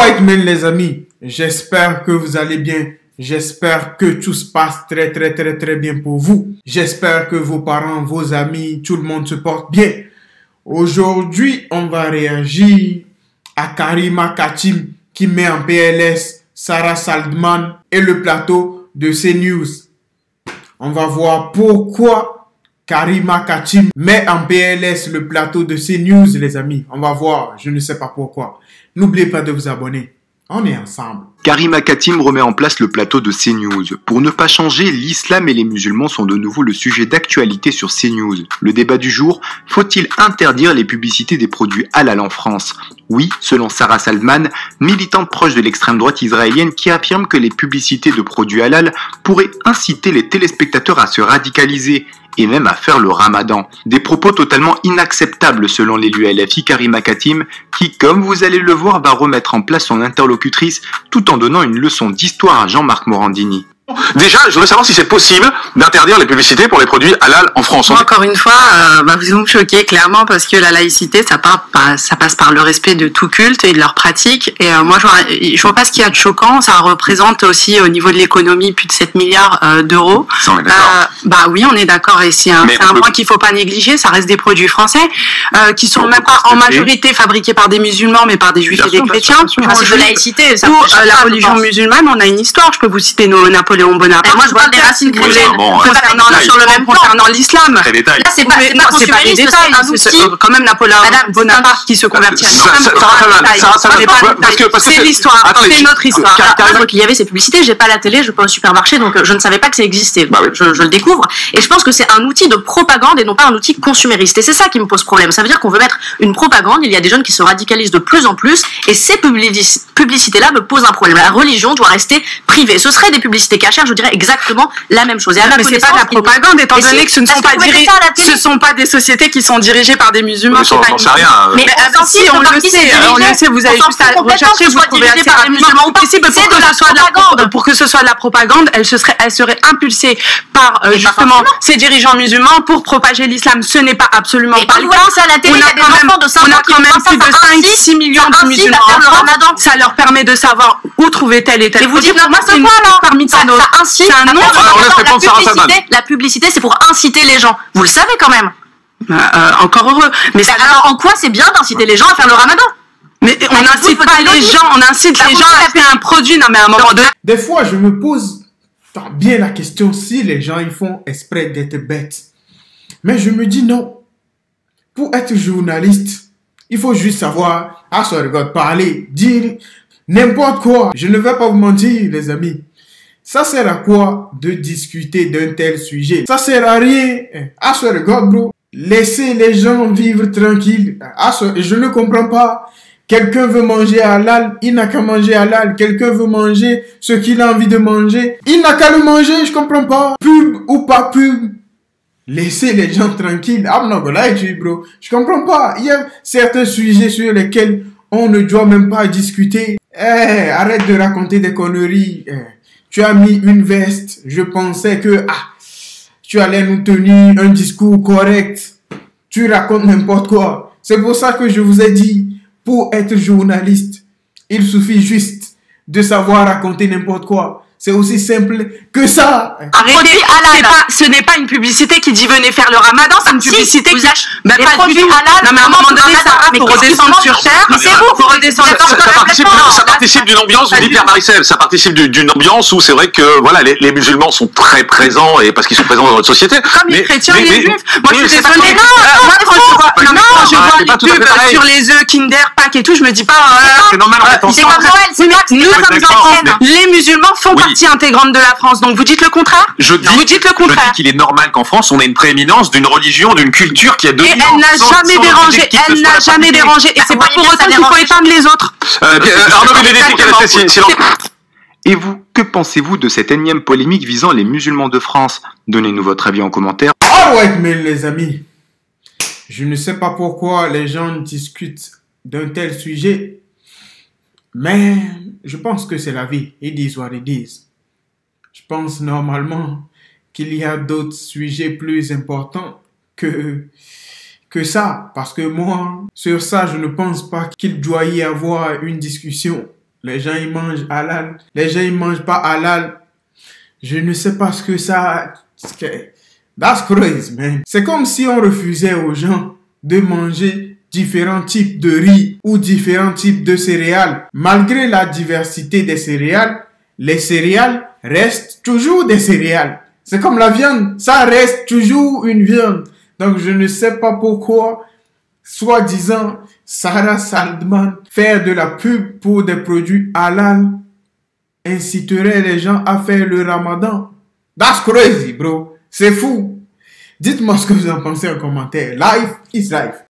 Alright, men les amis, j'espère que vous allez bien. J'espère que tout se passe très bien pour vous. J'espère que vos parents, vos amis, tout le monde se porte bien. Aujourd'hui, on va réagir à Karima Katim qui met en PLS Sarah Saldman et le plateau de CNews. On va voir pourquoi Karima Katim met en PLS le plateau de CNews, les amis. On va voir, je ne sais pas pourquoi. N'oubliez pas de vous abonner. On est ensemble. Karima Katim remet en place le plateau de CNews. Pour ne pas changer, l'islam et les musulmans sont de nouveau le sujet d'actualité sur CNews. Le débat du jour, faut-il interdire les publicités des produits halal en France? Oui, selon Sarah Saldman, militante proche de l'extrême droite israélienne qui affirme que les publicités de produits halal pourraient inciter les téléspectateurs à se radicaliser et même à faire le ramadan. Des propos totalement inacceptables selon l'élu LFI Karima Katim qui, comme vous allez le voir, va remettre en place son interlocutrice tout en donnant une leçon d'histoire à Jean-Marc Morandini. Déjà, je voudrais savoir si c'est possible d'interdire les publicités pour les produits halal en France. Encore une fois, vous nous choquez clairement parce que la laïcité, ça passe par le respect de tout culte et de leurs pratiques. Et moi, je vois pas ce qu'il y a de choquant. Ça représente aussi au niveau de l'économie plus de 7 milliards d'euros. Ça, on est d'accord. Oui, on est d'accord. Et c'est un point qu'il faut pas négliger. Ça reste des produits français qui sont même pas en majorité fabriqués par des musulmans, mais par des juifs et des chrétiens. C'est de laïcité. Pour la religion musulmane, on a une histoire. Je peux vous citer Napoléon Bonaparte. Moi, je parle des racines chrétiennes. Concernant l'islam. Très détail. Là, c'est pas des détails. C'est quand même Napoléon Bonaparte qui se convertit à l'islam. C'est l'histoire. C'est notre histoire. Il y avait ces publicités. J'ai pas la télé, je vais pas au supermarché, donc je ne savais pas que ça existait. Je le découvre. Et je pense que c'est un outil de propagande et non pas un outil consumériste. Et c'est ça qui me pose problème. Ça veut dire qu'on veut mettre une propagande. Il y a des jeunes qui se radicalisent de plus en plus. Et ces publicités-là me posent un problème. La religion doit rester privée. Ce serait des publicités cachères, je dirais exactement la même chose. Et mais c'est pas de la propagande, étant donné que ce ne sont pas des sociétés qui sont dirigées par des musulmans. J'en sais rien. Mais si, on le sait, vous avez juste à rechercher, vous trouvez assez rapidement. Pour que ce soit de la propagande, elle serait impulsée par justement ces dirigeants musulmans pour propager l'islam. Ce n'est pas absolument pas le cas. On a quand même plus de 5-6 millions de musulmans en France. Ça leur permet de savoir où trouver tel et tel. Et vous dites n'importe quoi là. Parmi ça incite. La publicité, c'est pour inciter les gens. Vous le savez quand même. Encore heureux. Mais alors, en quoi c'est bien d'inciter les gens à faire le ramadan? Mais on n'incite pas les gens, on incite les gens à acheter un produit. Non, mais à un moment donné. Des fois, je me pose bien la question si les gens ils font exprès d'être bêtes. Mais je me dis non. Pour être journaliste, il faut juste savoir, parler, dire n'importe quoi. Je ne vais pas vous mentir, les amis. Ça sert à quoi de discuter d'un tel sujet? Ça sert à rien. Bro. Laissez les gens vivre tranquilles. Je ne comprends pas. Quelqu'un veut manger halal, il n'a qu'à manger halal. Quelqu'un veut manger ce qu'il a envie de manger, il n'a qu'à le manger, je comprends pas. Pub ou pas pub. Laissez les gens tranquilles. I'm not gonna lie to you, bro. Je comprends pas. Il y a certains sujets sur lesquels on ne doit même pas discuter. Arrête de raconter des conneries. Tu as mis une veste. Je pensais que tu allais nous tenir un discours correct. Tu racontes n'importe quoi. C'est pour ça que je vous ai dit, pour être journaliste, il suffit juste de savoir raconter n'importe quoi. C'est aussi simple que ça. Arrêtez, ce n'est pas une publicité qui dit venez faire le ramadan, c'est une publicité qui... pas du tout. Non mais à un moment donné, ça va pour redescendre sur terre. Mais c'est vous, pour redescendre sur terre. Ça participe d'une ambiance, vous dites Pierre Marissel, ça participe d'une ambiance où c'est vrai que voilà, les musulmans sont très présents et parce qu'ils sont présents dans notre société. Comme les chrétiens et les juifs. Moi je suis désolée. Moi quand je vois les pubs sur les œufs Kinder, Pâques et tout, je me dis pas... C'est normal, c'est comme Noël, c'est bien que nous sommes anciennes. Les musulmans font partie intégrante de la France, donc vous dites le contraire? Vous dites le contraire. Je dis qu'il est normal qu'en France on ait une prééminence d'une religion, d'une culture qui a deux. Et elle n'a jamais dérangé, et c'est pas pour autant qu'il faut éteindre les autres. Arnaud Benedetti qui a resté silence. Et vous, que pensez-vous de cette énième polémique visant les musulmans de France? Donnez-nous votre avis en commentaire. Alright, mais les amis, je ne sais pas pourquoi les gens discutent d'un tel sujet, mais je pense que c'est la vie. Ils disent what ils disent. Je pense normalement qu'il y a d'autres sujets plus importants que ça. Parce que moi, sur ça, je ne pense pas qu'il doit y avoir une discussion Les gens, ils mangent halal. Les gens, ils mangent pas halal. Je ne sais pas ce que ça... That's crazy, man. C'est comme si on refusait aux gens de manger différents types de riz ou différents types de céréales. Malgré la diversité des céréales, les céréales restent toujours des céréales. C'est comme la viande, ça reste toujours une viande. Donc je ne sais pas pourquoi, soi-disant, Sarah Saldman faire de la pub pour des produits halal inciterait les gens à faire le ramadan. That's crazy, bro. C'est fou. Dites-moi ce que vous en pensez en commentaire. Life is life.